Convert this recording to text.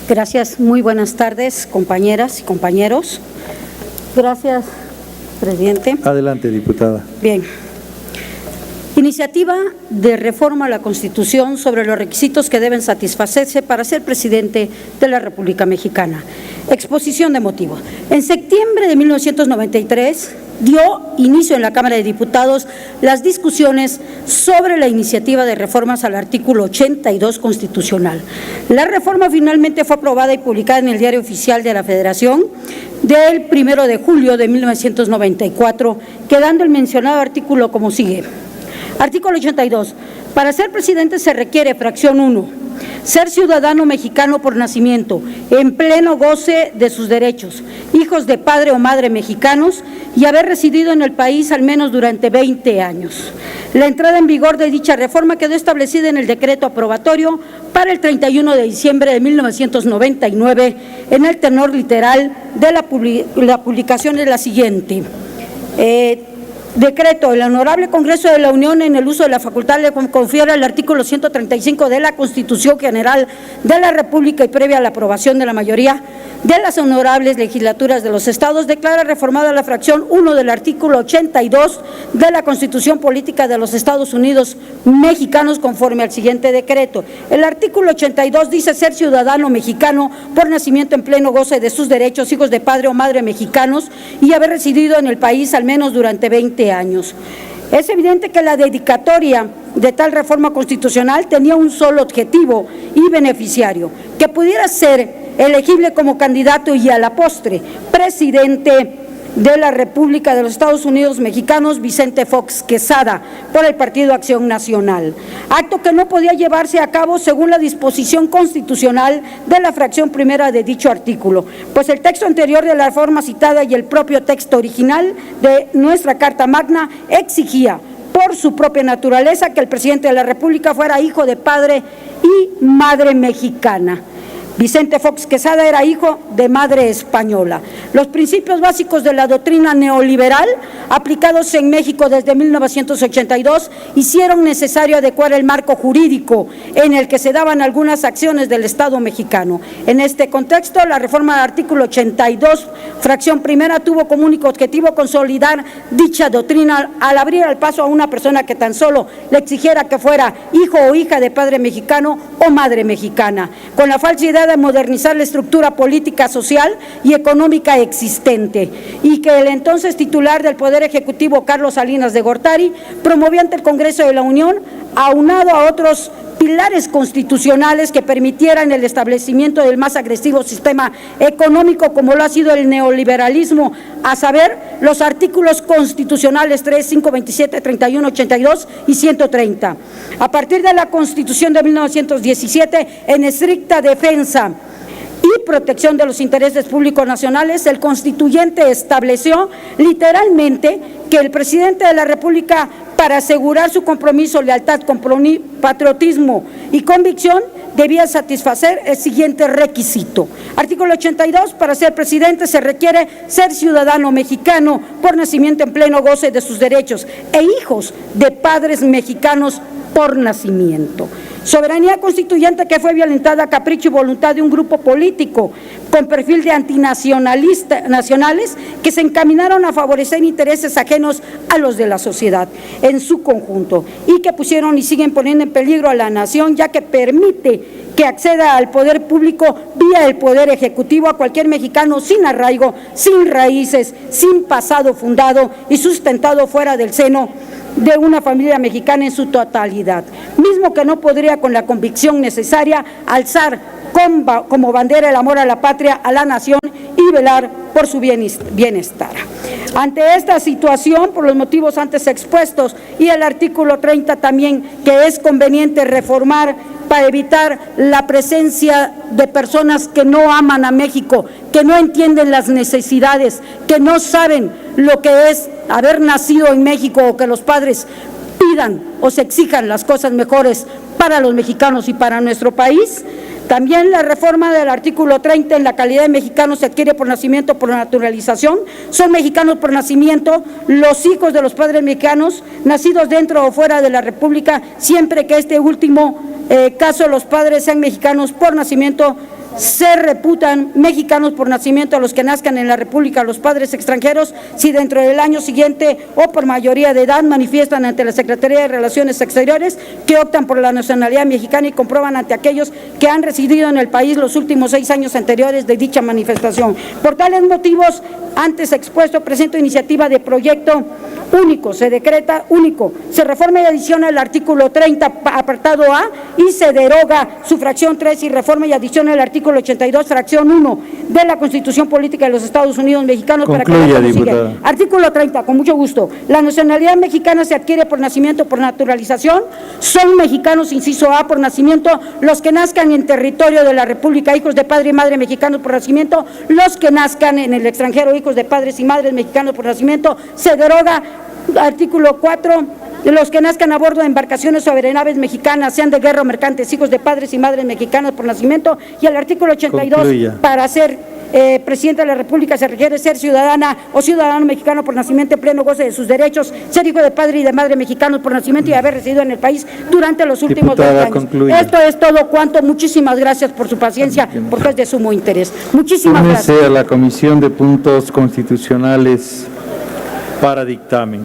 Gracias, muy buenas tardes, compañeras y compañeros. Gracias, presidente. Adelante, diputada. Bien. Iniciativa de reforma a la Constitución sobre los requisitos que deben satisfacerse para ser presidente de la República Mexicana. Exposición de motivos. En septiembre de 1993 dio inicio en la Cámara de Diputados las discusiones sobre la iniciativa de reformas al artículo 82 constitucional. La reforma finalmente fue aprobada y publicada en el Diario Oficial de la Federación del 1 de julio de 1994, quedando el mencionado artículo como sigue. Artículo 82. Para ser presidente se requiere, fracción 1, ser ciudadano mexicano por nacimiento, en pleno goce de sus derechos, hijos de padre o madre mexicanos y haber residido en el país al menos durante 20 años. La entrada en vigor de dicha reforma quedó establecida en el decreto aprobatorio para el 31 de diciembre de 1999, en el tenor literal de la publicación es la siguiente. Decreto, el Honorable Congreso de la Unión, en el uso de la facultad le confiere el artículo 135 de la Constitución General de la República y previa a la aprobación de la mayoría de las honorables legislaturas de los estados, declara reformada la fracción 1 del artículo 82 de la Constitución Política de los Estados Unidos Mexicanos conforme al siguiente decreto. El artículo 82 dice ser ciudadano mexicano por nacimiento en pleno goce de sus derechos, hijos de padre o madre mexicanos y haber residido en el país al menos durante 20 años. Es evidente que la dedicatoria de tal reforma constitucional tenía un solo objetivo y beneficiario, que pudiera ser elegible como candidato y a la postre presidente de la República de los Estados Unidos Mexicanos, Vicente Fox Quesada, por el Partido Acción Nacional. Acto que no podía llevarse a cabo según la disposición constitucional de la fracción primera de dicho artículo, pues el texto anterior de la reforma citada y el propio texto original de nuestra Carta Magna exigía, por su propia naturaleza, que el presidente de la República fuera hijo de padre y madre mexicana. Vicente Fox Quesada era hijo de madre española. Los principios básicos de la doctrina neoliberal aplicados en México desde 1982 hicieron necesario adecuar el marco jurídico en el que se daban algunas acciones del Estado mexicano. En este contexto, la reforma del artículo 82, fracción primera, tuvo como único objetivo consolidar dicha doctrina al abrir el paso a una persona que tan solo le exigiera que fuera hijo o hija de padre mexicano o madre mexicana, con la falsa idea de modernizar la estructura política, social y económica existente, y que el entonces titular del Poder Ejecutivo, Carlos Salinas de Gortari, promovió ante el Congreso de la Unión, aunado a otros pilares constitucionales que permitieran el establecimiento del más agresivo sistema económico como lo ha sido el neoliberalismo, a saber, los artículos constitucionales 3, 5, 27, 31, 82 y 130. A partir de la Constitución de 1917, en estricta defensa y protección de los intereses públicos nacionales, el constituyente estableció literalmente que el presidente de la República, para asegurar su compromiso, lealtad, patriotismo y convicción, debía satisfacer el siguiente requisito. Artículo 82, para ser presidente se requiere ser ciudadano mexicano por nacimiento en pleno goce de sus derechos e hijos de padres mexicanos por nacimiento. Soberanía constituyente que fue violentada a capricho y voluntad de un grupo político con perfil de antinacionales que se encaminaron a favorecer intereses ajenos a los de la sociedad en su conjunto y que pusieron y siguen poniendo en peligro a la nación, ya que permite que acceda al poder público vía el poder ejecutivo a cualquier mexicano sin arraigo, sin raíces, sin pasado fundado y sustentado fuera del seno de una familia mexicana en su totalidad, mismo que no podría con la convicción necesaria alzar como bandera el amor a la patria, a la nación y velar por su bienestar. Ante esta situación, por los motivos antes expuestos y el artículo 30 también, que es conveniente reformar para evitar la presencia de personas que no aman a México, que no entienden las necesidades, que no saben lo que es haber nacido en México o que los padres pidan o se exijan las cosas mejores para los mexicanos y para nuestro país. También la reforma del artículo 30 en la calidad de mexicano se adquiere por nacimiento, por naturalización. Son mexicanos por nacimiento los hijos de los padres mexicanos nacidos dentro o fuera de la República, siempre que este último caso los padres sean mexicanos por nacimiento, se reputan mexicanos por nacimiento a los que nazcan en la República, los padres extranjeros, si dentro del año siguiente o por mayoría de edad manifiestan ante la Secretaría de Relaciones Exteriores que optan por la nacionalidad mexicana y comprueban ante aquellos que han residido en el país los últimos 6 años anteriores de dicha manifestación. Por tales motivos, antes expuesto, presento iniciativa de proyecto único, se decreta único, se reforma y adiciona el artículo 30, apartado A, y se deroga su fracción 3 y reforma y adiciona el artículo 82, fracción 1 de la Constitución Política de los Estados Unidos Mexicanos. Concluya, para que diputada. Artículo 30, con mucho gusto. La nacionalidad mexicana se adquiere por nacimiento, por naturalización. Son mexicanos, inciso A, por nacimiento, los que nazcan en territorio de la República, hijos de padre y madre mexicanos por nacimiento, los que nazcan en el extranjero, hijos de padres y madres mexicanos por nacimiento. Se deroga artículo 4, los que nazcan a bordo de embarcaciones o aeronaves mexicanas, sean de guerra o mercantes, hijos de padres y madres mexicanos por nacimiento. Y el artículo 82, concluya. para ser presidente de la República se requiere ser ciudadana o ciudadano mexicano por nacimiento, en pleno goce de sus derechos, ser hijo de padre y de madre mexicanos por nacimiento y haber residido en el país durante los últimos 20 años. Concluya. Esto es todo cuanto. Muchísimas gracias por su paciencia, porque es de sumo interés. Muchísimas gracias. A la Comisión de Puntos Constitucionales para dictamen.